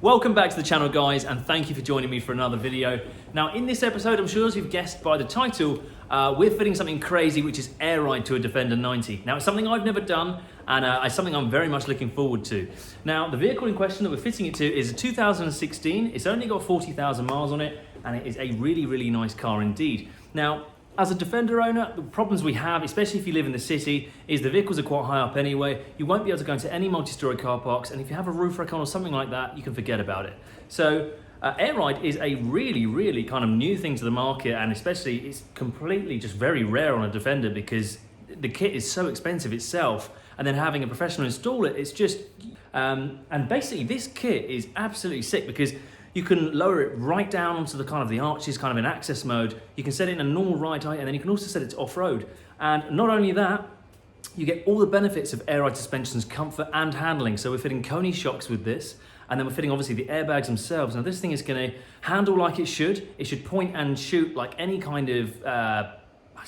Welcome back to the channel, guys, and thank you for joining me for another video. Now, in this episode, I'm sure as you've guessed by the title, we're fitting something crazy, which is air ride to a Defender 90. Now, it's something I've never done, and it's something I'm very much looking forward to. Now, the vehicle in question that we're fitting it to is a 2016. It's only got 40,000 miles on it, and it is a really, really nice car indeed. Now, as a Defender owner, the problems we have, especially if you live in the city, is the vehicles are quite high up anyway. You won't be able to go into any multi-story car parks, and if you have a roof rack on or something like that, you can forget about it. So air ride is a really, really kind of new thing to the market, and especially it's completely just very rare on a Defender because the kit is so expensive itself, and then having a professional install it, it's just, and basically this kit is absolutely sick because you can lower it right down onto the kind of the arches, kind of in access mode. You can set it in a normal ride height, and then you can also set it to off-road. And not only that, you get all the benefits of air ride suspension's comfort and handling. So we're fitting Koni shocks with this, and then we're fitting obviously the airbags themselves. Now this thing is gonna handle like it should. It should point and shoot like any kind of,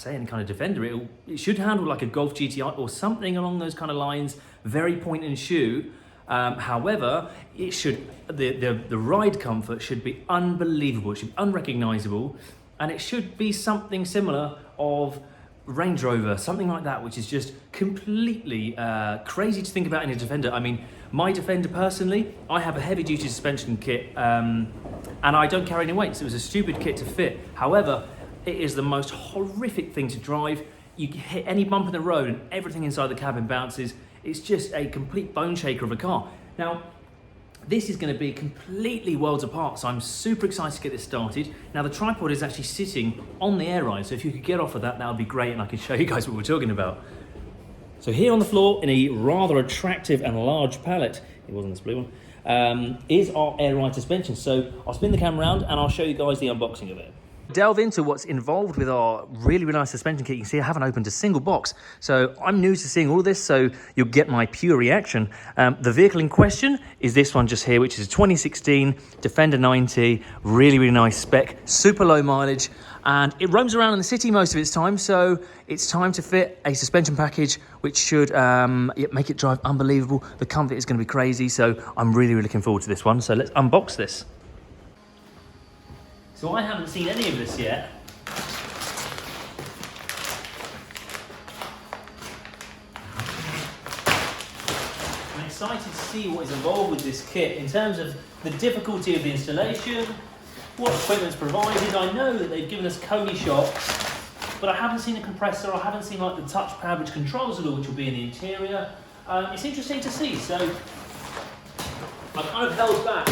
any kind of Defender. It should handle like a Golf GTI or something along those kind of lines, very point and shoot. However, it should the ride comfort should be unbelievable. It should be unrecognizable, and it should be something similar of Range Rover, something like that, which is just completely crazy to think about in a Defender. I mean, my Defender personally, I have a heavy-duty suspension kit, and I don't carry any weights. It was a stupid kit to fit. However, it is the most horrific thing to drive. You hit any bump in the road, and everything inside the cabin bounces. It's just a complete bone shaker of a car. Now, this is going to be completely worlds apart, so I'm super excited to get this started. Now, the tripod is actually sitting on the air ride, so if you could get off of that, that would be great, and I can show you guys what we're talking about. So here on the floor, in a rather attractive and large pallet, it wasn't this blue one, is our air ride suspension. So I'll spin the camera around, and I'll show you guys the unboxing of it. Delve into what's involved with our really, really nice suspension kit. You can see I haven't opened a single box, so I'm new to seeing all of this, so you'll get my pure reaction. The vehicle in question is this one just here, which is a 2016 Defender 90, really, really nice spec, super low mileage, and it roams around in the city most of its time, so it's time to fit a suspension package which should make it drive unbelievable. The comfort is going to be crazy, so I'm really, really looking forward to this one. So let's unbox this. So I haven't seen any of this yet. I'm excited to see what is involved with this kit in terms of the difficulty of the installation, what equipment's provided. I know that they've given us Koni shocks, but I haven't seen a compressor. I haven't seen like the touchpad which controls it all, which will be in the interior. It's interesting to see. So I've kind of held back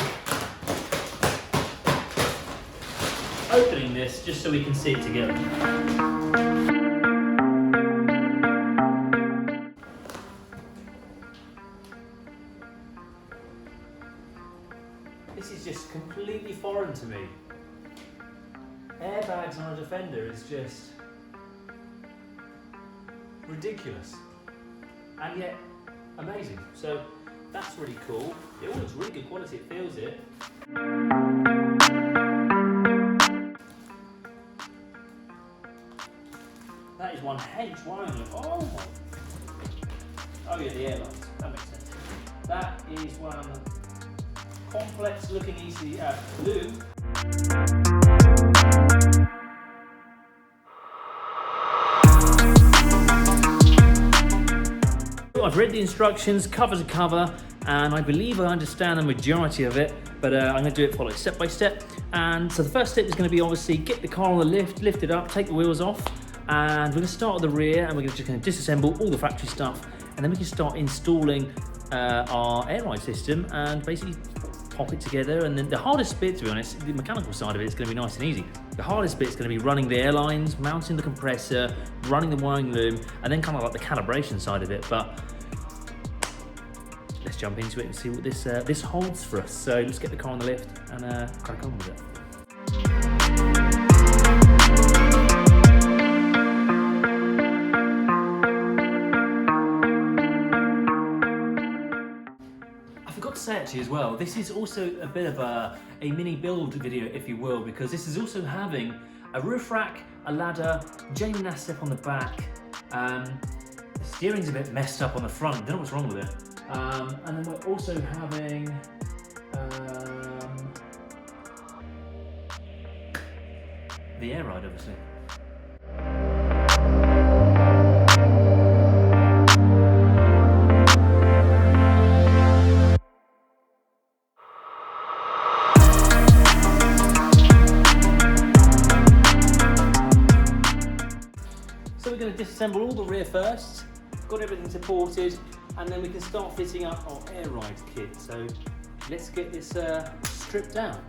opening this just so we can see it together. This is just completely foreign to me. Airbags on a Defender is just ridiculous and yet amazing. So that's really cool. It all looks really good quality, it feels it. That is one hench wiring. Oh yeah, the airlines. That makes sense. That is one complex looking glue. I've read the instructions cover to cover, and I believe I understand the majority of it, but I'm going to do it follow step by step. And so the first step is going to be obviously get the car on the lift it up, take the wheels off. And we're going to start at the rear, and we're just going to disassemble all the factory stuff, and then we can start installing our air ride system and basically pop it together. And then the hardest bit, to be honest, the mechanical side of it is going to be nice and easy. The hardest bit is going to be running the airlines, mounting the compressor, running the wiring loom, and then kind of like the calibration side of it. But let's jump into it and see what this holds for us. So let's get the car on the lift and crack on with it. Say actually as well, this is also a bit of a mini build video, if you will, because this is also having a roof rack, a ladder, Jamie Nass step on the back. The steering's a bit messed up on the front, I don't know what's wrong with it. And then we're also having the air ride, obviously. So we're going to disassemble all the rear first, got everything supported, and then we can start fitting up our air ride kit. So let's get this stripped down.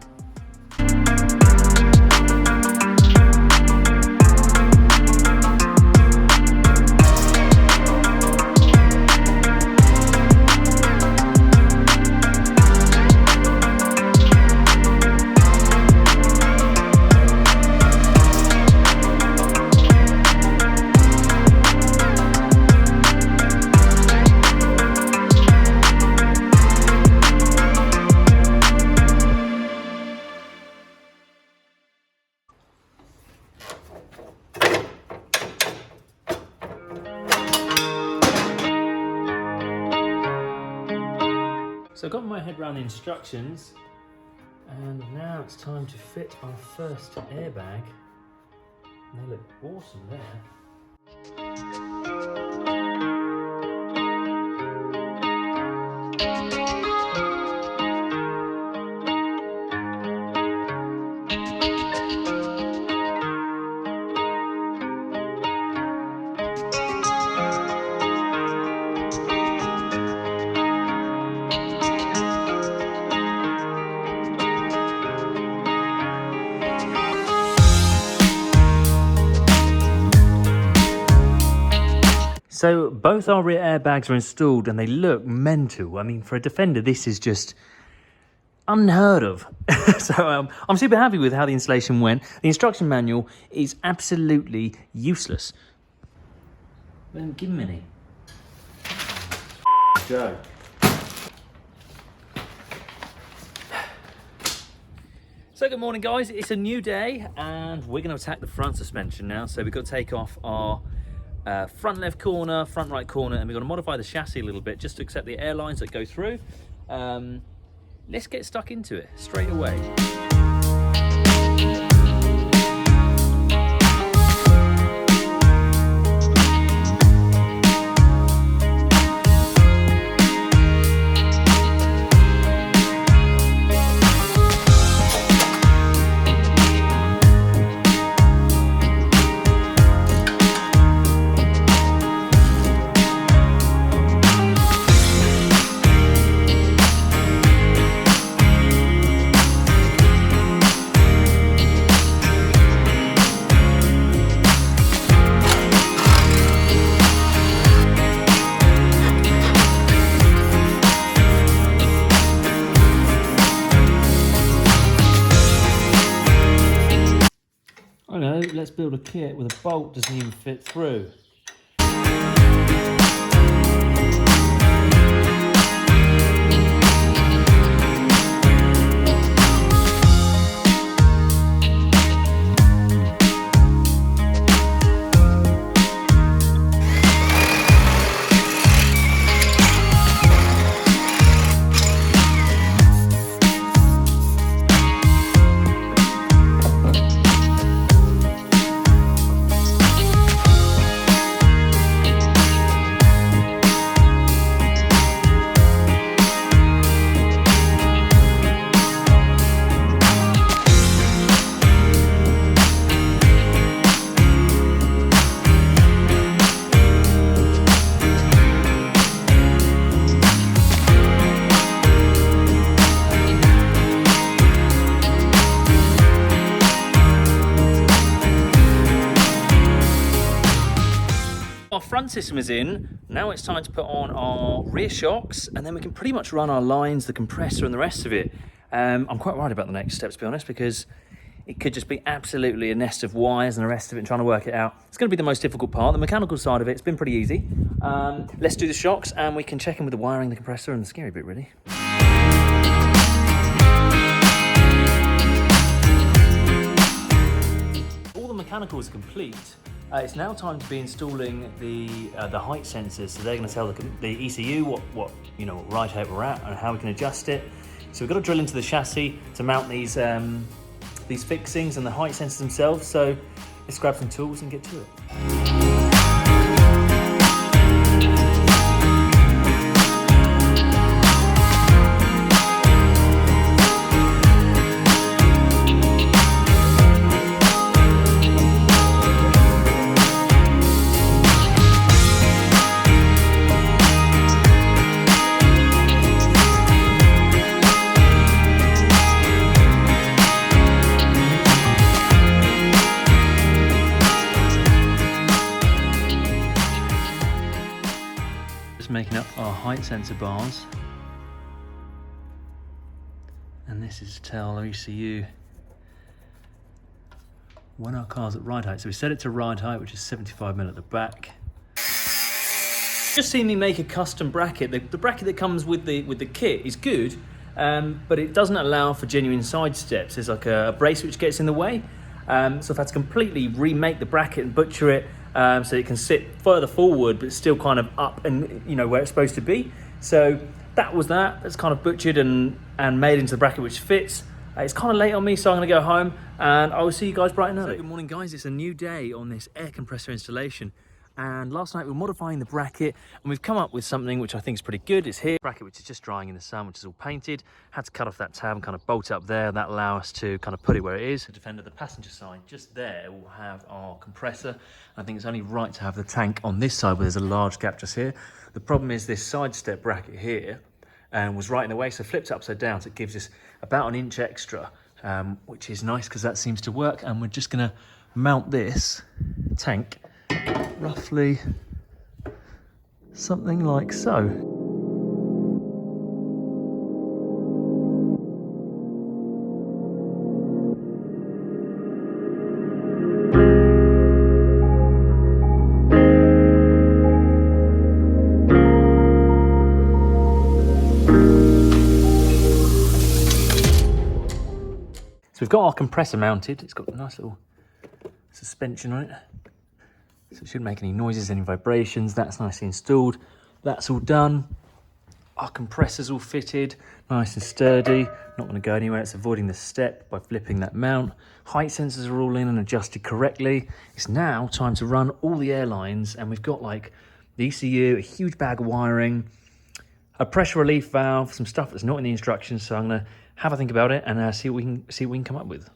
So I've got my head around the instructions, and now it's time to fit our first airbag. They look awesome there. So both our rear airbags are installed and they look mental. I mean, for a Defender, this is just unheard of. So I'm super happy with how the installation went. The instruction manual is absolutely useless. Then give him any. Joe. So good morning, guys. It's a new day and we're going to attack the front suspension now. So we've got to take off our front left corner, front right corner, and we're going to modify the chassis a little bit just to accept the airlines that go through. Let's get stuck into it straight away. Let's build a kit with a bolt doesn't even fit through. Our front system is in. Now it's time to put on our rear shocks and then we can pretty much run our lines, the compressor and the rest of it. I'm quite worried about the next steps, to be honest, because it could just be absolutely a nest of wires and the rest of it and trying to work it out. It's going to be the most difficult part. The mechanical side of it's been pretty easy. Let's do the shocks and we can check in with the wiring, the compressor and the scary bit, really. All the mechanicals are complete. It's now time to be installing the height sensors. So they're going to tell the ECU what right height we're at and how we can adjust it. So we've got to drill into the chassis to mount these these fixings and the height sensors themselves. So let's grab some tools and get to it. Making up our height sensor bars, and this is to tell ECU when our car's at ride height. So we set it to ride height, which is 75mm at the back. Just seen me make a custom bracket. The bracket that comes with the kit is good, but it doesn't allow for genuine side steps. There's like a brace which gets in the way, so I've had to completely remake the bracket and butcher it so it can sit further forward but still kind of up and where it's supposed to be. So that's kind of butchered and made into the bracket which fits. It's kind of late on me, so I'm going to go home and I will see you guys bright and early. So good morning guys, it's a new day on this air compressor installation. And last night we were modifying the bracket and we've come up with something which I think is pretty good. It's here, bracket which is just drying in the sun, which is all painted. Had to cut off that tab and kind of bolt it up there. That allow us to kind of put it where it is. The Defender, the passenger side, just there will have our compressor. I think it's only right to have the tank on this side where there's a large gap just here. The problem is this side step bracket here was right in the way, so flipped it upside down, so it gives us about an inch extra, which is nice because that seems to work. And we're just gonna mount this tank roughly something like so. So we've got our compressor mounted. It's got a nice little suspension on it, so it shouldn't make any noises, any vibrations. That's nicely installed. That's all done. Our compressor's all fitted, nice and sturdy. Not going to go anywhere. It's avoiding the step by flipping that mount. Height sensors are all in and adjusted correctly. It's now time to run all the air lines, and we've got like the ECU, a huge bag of wiring, a pressure relief valve, some stuff that's not in the instructions. So I'm going to have a think about it and see what we can come up with.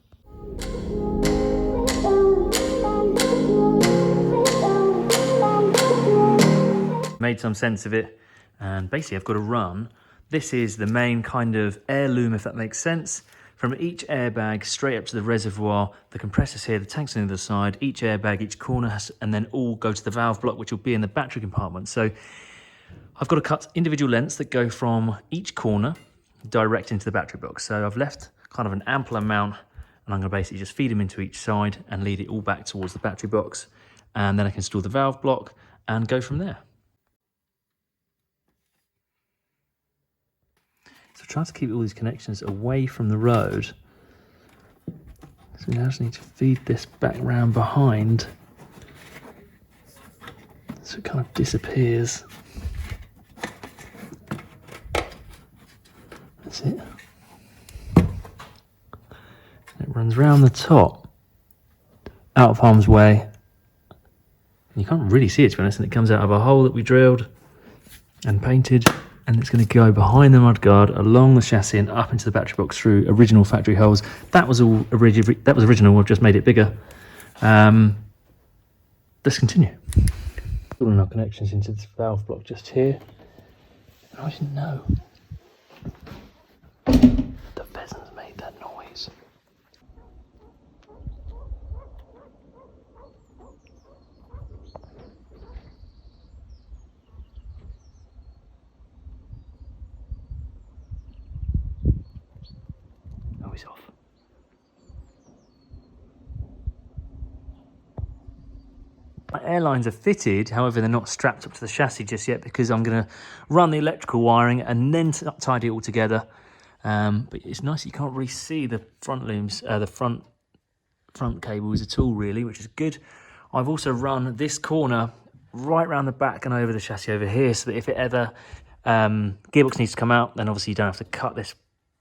Made some sense of it, and basically I've got to run. This is the main kind of heirloom, if that makes sense. From each airbag straight up to the reservoir, the compressor's here, the tank's on the other side, each airbag, each corner and then all go to the valve block, which will be in the battery compartment. So I've got to cut individual lengths that go from each corner direct into the battery box. So I've left kind of an ample amount, and I'm going to basically just feed them into each side and lead it all back towards the battery box. And then I can install the valve block and go from there. So try to keep all these connections away from the road. So we now just need to feed this back round behind so it kind of disappears. That's it. And it runs round the top, out of harm's way. And you can't really see it, to be honest, and it comes out of a hole that we drilled and painted. And it's going to go behind the mudguard, along the chassis and up into the battery box through original factory holes. That was all original. We've just made it bigger. Let's continue. Putting our connections into this valve block just here. I didn't know the pheasants made that noise. Off. My airlines are fitted, however they're not strapped up to the chassis just yet because I'm going to run the electrical wiring and then tidy it all together. But it's nice you can't really see the front looms, the front cables at all really, which is good. I've also run this corner right around the back and over the chassis over here, so that if it ever gearbox needs to come out, then obviously you don't have to cut this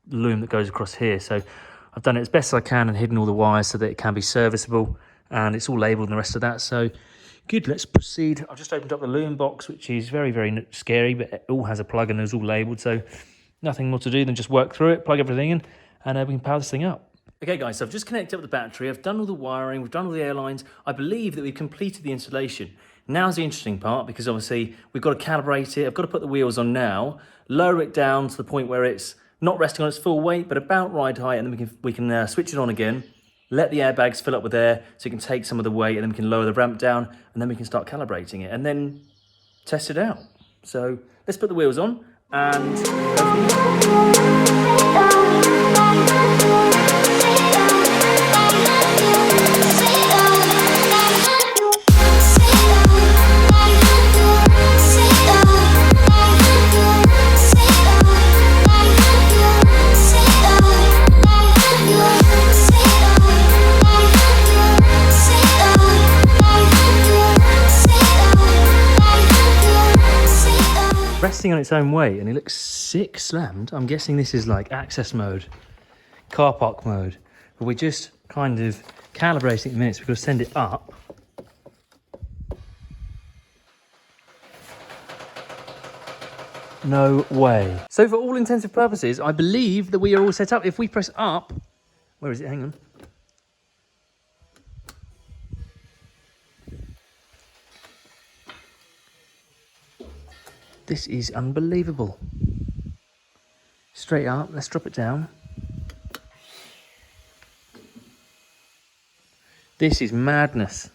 loom that goes across here. So I've done it as best as I can and hidden all the wires so that it can be serviceable, and it's all labelled and the rest of that. So good, let's proceed. I've just opened up the loom box, which is very, very scary, but it all has a plug and it's all labelled. So nothing more to do than just work through it, plug everything in, and we can power this thing up. Okay guys, so I've just connected up the battery, I've done all the wiring, we've done all the airlines. I believe that we've completed the installation. Now's the interesting part, because obviously we've got to calibrate it. I've got to put the wheels on now, lower it down to the point where it's not resting on its full weight, but about ride height, and then we can switch it on again, let the airbags fill up with air so you can take some of the weight, and then we can lower the ramp down, and then we can start calibrating it and then test it out. So let's put the wheels on and resting on its own weight, and it looks sick slammed. I'm guessing this is like access mode, car park mode, but we're just kind of calibrating in minutes. We've got to send it up. No way. So for all intensive purposes, I believe that we are all set up. If we press up, where is it? Hang on. This is unbelievable. Straight up, let's drop it down. This is madness.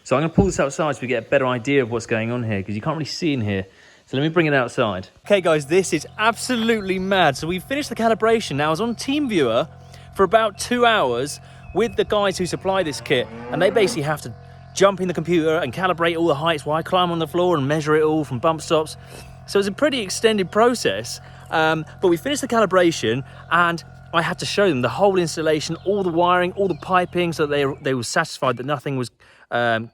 So I'm going to pull this outside so we get a better idea of what's going on here, because you can't really see in here. So let me bring it outside. Okay guys, this is absolutely mad. So we've finished the calibration. Now I was on TeamViewer for about 2 hours with the guys who supply this kit, and they basically have to jump in the computer and calibrate all the heights while I climb on the floor and measure it all from bump stops. So it's a pretty extended process, but we finished the calibration and I had to show them the whole installation, all the wiring, all the piping, so they were satisfied that nothing was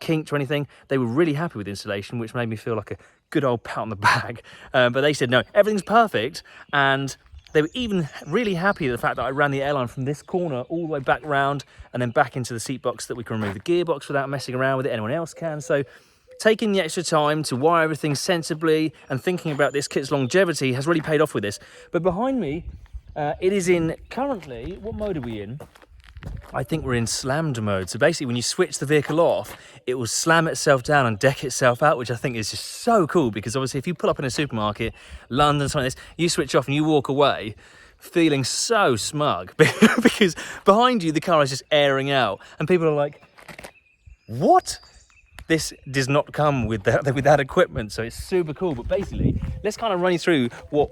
kinked or anything. They were really happy with the installation, which made me feel like a good old pat on the back. But they said, no, everything's perfect. And they were even really happy with the fact that I ran the airline from this corner all the way back round and then back into the seat box, that we can remove the gearbox without messing around with it. Anyone else can. So taking the extra time to wire everything sensibly and thinking about this kit's longevity has really paid off with this. But behind me, it is in currently, what mode are we in? I think we're in slammed mode. So basically when you switch the vehicle off, it will slam itself down and deck itself out, which I think is just so cool, because obviously if you pull up in a supermarket, London, something like this, you switch off and you walk away feeling so smug because behind you the car is just airing out and people are like, what? This does not come with that equipment, so it's super cool. But basically, let's kind of run you through what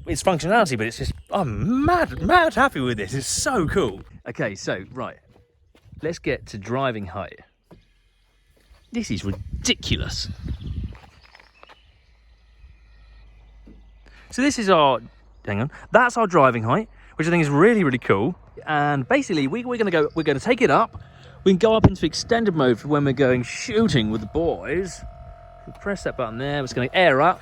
its functionality, but it's just, I'm mad happy with this. It's so cool. Okay, so, right, let's get to driving height. This is ridiculous. So this is our, hang on, that's our driving height, which I think is really, really cool. And basically, we're going to take it up. We can go up into extended mode for when we're going shooting with the boys. We'll press that button there. It's going to air up.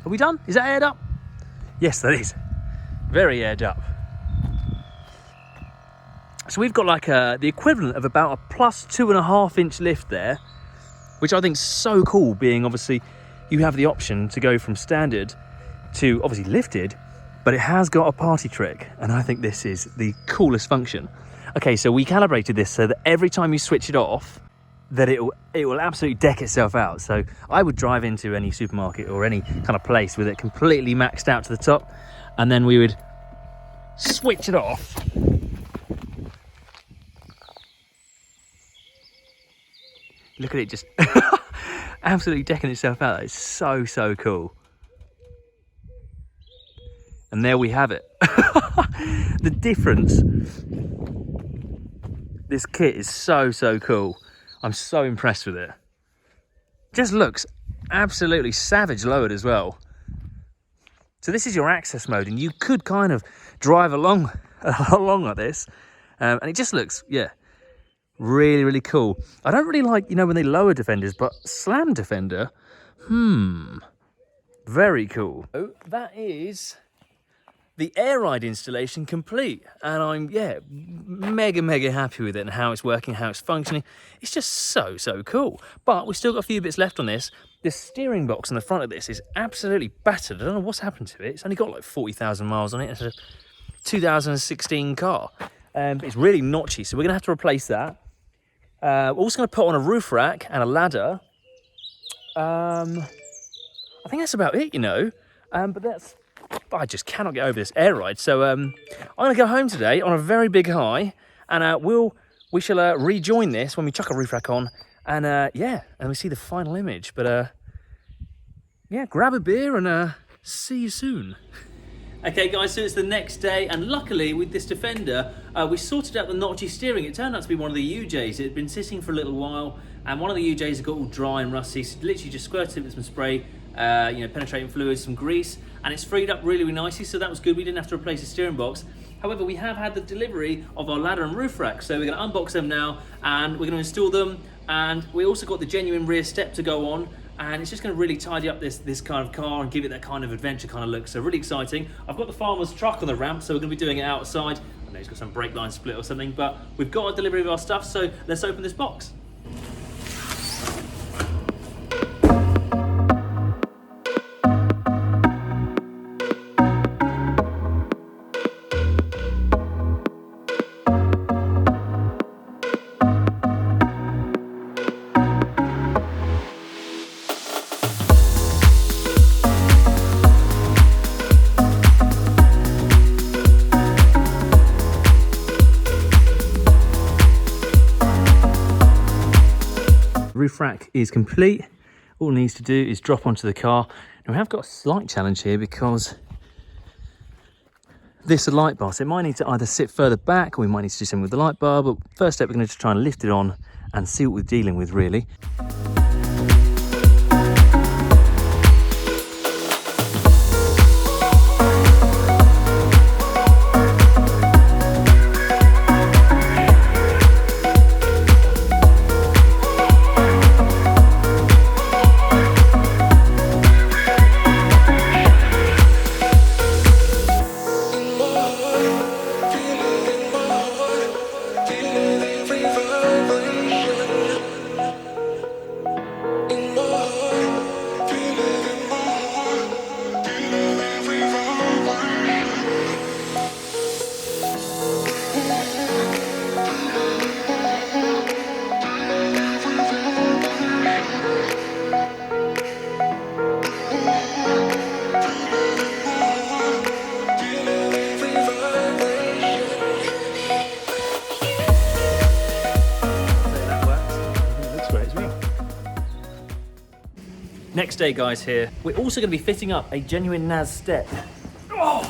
Are we done? Is that aired up? Yes, that is. Very aired up. So we've got like the equivalent of about a plus 2.5 inch lift there, which I think is so cool, being obviously you have the option to go from standard to obviously lifted, but it has got a party trick, and I think this is the coolest function. Okay, so we calibrated this so that every time you switch it off, that it will absolutely deck itself out. So I would drive into any supermarket or any kind of place with it completely maxed out to the top, and then we would switch it off. Look at it just absolutely decking itself out. It's so, so cool. And there we have it. The difference. This kit is so, so cool. I'm so impressed with it. Just looks absolutely savage lowered as well. So this is your access mode, and you could kind of drive along like this. And it just looks, yeah, Really, really cool. I don't really like, you know, when they lower Defenders, but Slam Defender, very cool. Oh, that is the air ride installation complete. And I'm, yeah, mega happy with it and how it's working, how it's functioning. It's just so cool. But we've still got a few bits left on this. The steering box on the front of this is absolutely battered. I don't know what's happened to it. It's only got like 40,000 miles on it. It's a 2016 car. But it's really notchy, so we're gonna have to replace that. We're also going to put on a roof rack and a ladder. I think that's about it, you know. But I just cannot get over this air ride. So I'm going to go home today on a very big high, and we shall rejoin this when we chuck a roof rack on, and yeah, and we see the final image. But yeah, grab a beer and see you soon. Okay guys, so it's the next day, and luckily with this Defender, we sorted out the notchy steering. It turned out to be one of the UJs. It had been sitting for a little while, and one of the UJs had got all dry and rusty, so literally just squirted it with some spray, you know, penetrating fluid, some grease, and it's freed up really nicely, so that was good. We didn't have to replace the steering box. However, we have had the delivery of our ladder and roof rack, so we're going to unbox them now, and we're going to install them, and we also got the genuine rear step to go on, and it's just going to really tidy up this kind of car and give it that kind of adventure kind of look. So really exciting. I've got the farmer's truck on the ramp, so we're going to be doing it outside. I know he's got some brake line split or something, but we've got a delivery of our stuff, so let's open this box. Roof rack is complete. All it needs to do is drop onto the car. Now we have got a slight challenge here because this light bar, so it might need to either sit further back or we might need to do something with the light bar, but first step we're going to try and lift it on and see what we're dealing with really. Next day guys here, we're also going to be fitting up a genuine NAS step. Oh!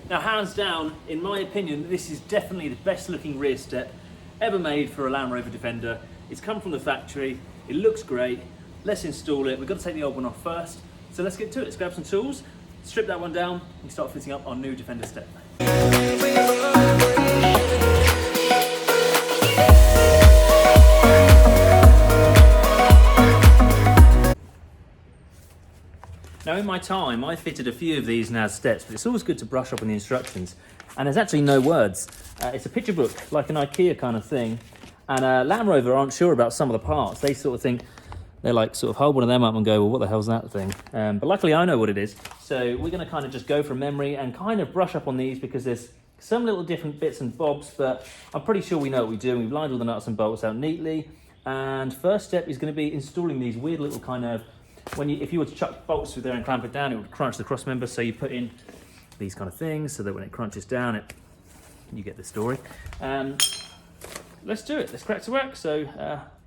Now hands down, in my opinion, this is definitely the best looking rear step ever made for a Land Rover Defender. It's come from the factory, it looks great. Let's install it. We've got to take the old one off first. So let's get to it, let's grab some tools, strip that one down and start fitting up our new Defender step. Now in my time, I fitted a few of these NAS steps, but it's always good to brush up on the instructions. And there's actually no words. It's a picture book, like an IKEA kind of thing. And Land Rover aren't sure about some of the parts. They sort of think, they like sort of hold one of them up and go, well, what the hell's that thing? But luckily I know what it is. So we're gonna kind of just go from memory and kind of brush up on these because there's some little different bits and bobs, but I'm pretty sure we know what we do. We've lined all the nuts and bolts out neatly. And first step is gonna be installing these weird little kind of, if you were to chuck bolts through there and clamp it down, it would crunch the cross member. So you put in these kind of things so that when it crunches down, you get the story. Let's do it, let's crack to work. So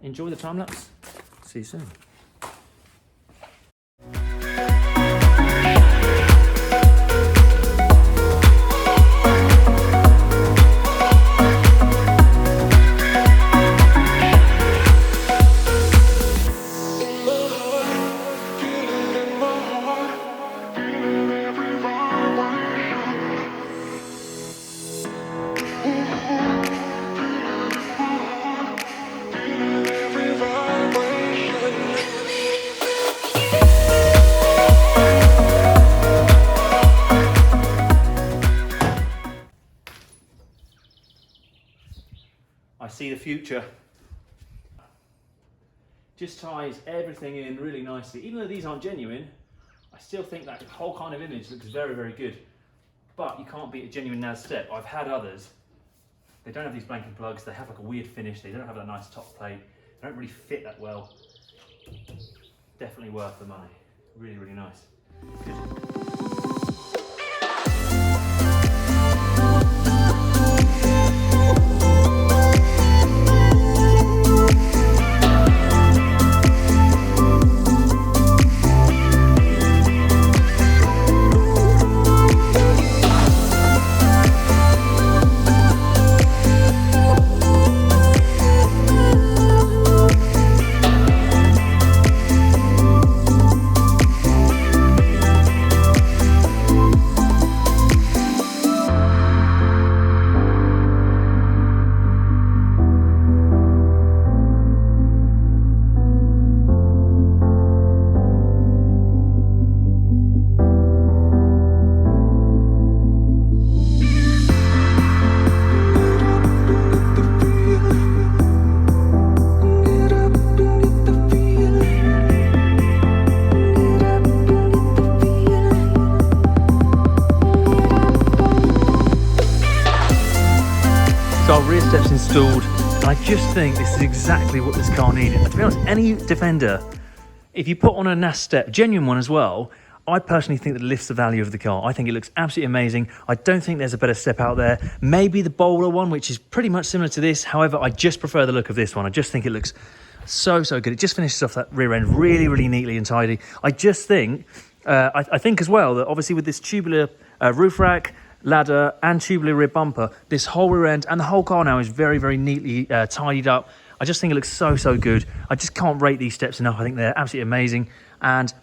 enjoy the time lapse. See you soon. see the future. Just ties everything in really nicely. Even though these aren't genuine, I still think that whole kind of image looks very, very good. But you can't beat a genuine NAS step. I've had others. They don't have these blanking plugs. They have like a weird finish. They don't have that nice top plate. They don't really fit that well. Definitely worth the money. Really, really nice. Good. So our rear step's installed, and I just think this is exactly what this car needed. To be honest, any Defender, if you put on a NAS step, genuine one as well, I personally think that it lifts the value of the car. I think it looks absolutely amazing. I don't think there's a better step out there. Maybe the Bowler one, which is pretty much similar to this. However, I just prefer the look of this one. I just think it looks so good. It just finishes off that rear end really, really neatly and tidy. I just think, I think as well that obviously with this tubular roof rack, ladder and tubular rear bumper, this whole rear end and the whole car now is very, very neatly tidied up. I just think it looks so good. I just can't rate these steps enough. I think they're absolutely amazing. And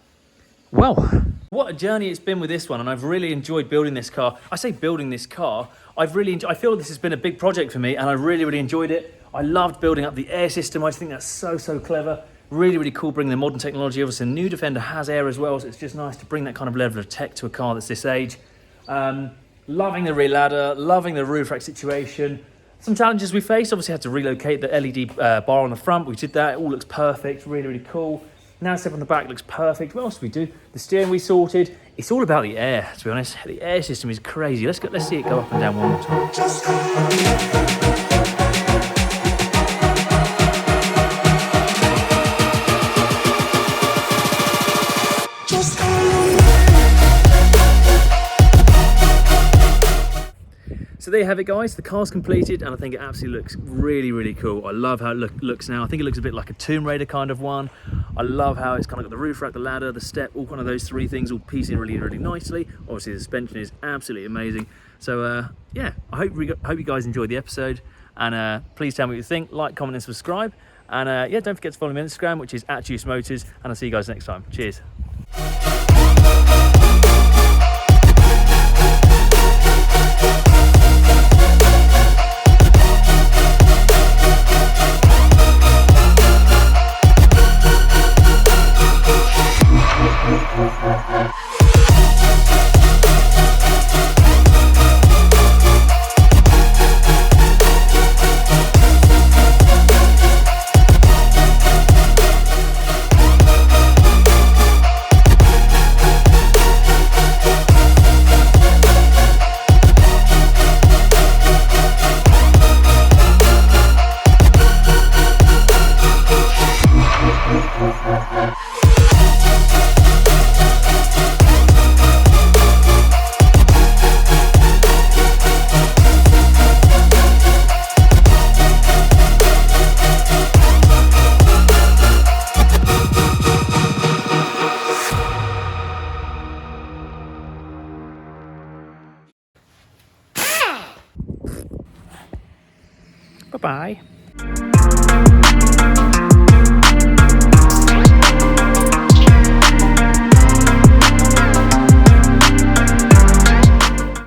well, what a journey it's been with this one, and I've really enjoyed building this car. I say building this car, I feel this has been a big project for me, and I really enjoyed it. I loved building up the air system. I just think that's so clever. Really cool bringing the modern technology. Obviously, a new Defender has air as well, so it's just nice to bring that kind of level of tech to a car that's this age. Loving the rear ladder, loving the roof rack situation. Some challenges we faced, obviously had to relocate the LED bar on the front. We did that, it all looks perfect, really cool. Now step on the back looks perfect. What else did we do? The steering we sorted. It's all about the air, to be honest. The air system is crazy. Let's see it go up and down one more time. So there you have it, guys. The car's completed, and I think it absolutely looks really cool. I love how it looks now. I think it looks a bit like a Tomb Raider kind of one. I love how it's kind of got the roof rack, the ladder, the step, all kind of those three things all piecing really nicely. Obviously, the suspension is absolutely amazing. So yeah, I hope you guys enjoyed the episode, and please tell me what you think. Like, comment, and subscribe. And yeah, don't forget to follow me on Instagram, which is @JuiceMotors, and I'll see you guys next time. Cheers. Bye-bye.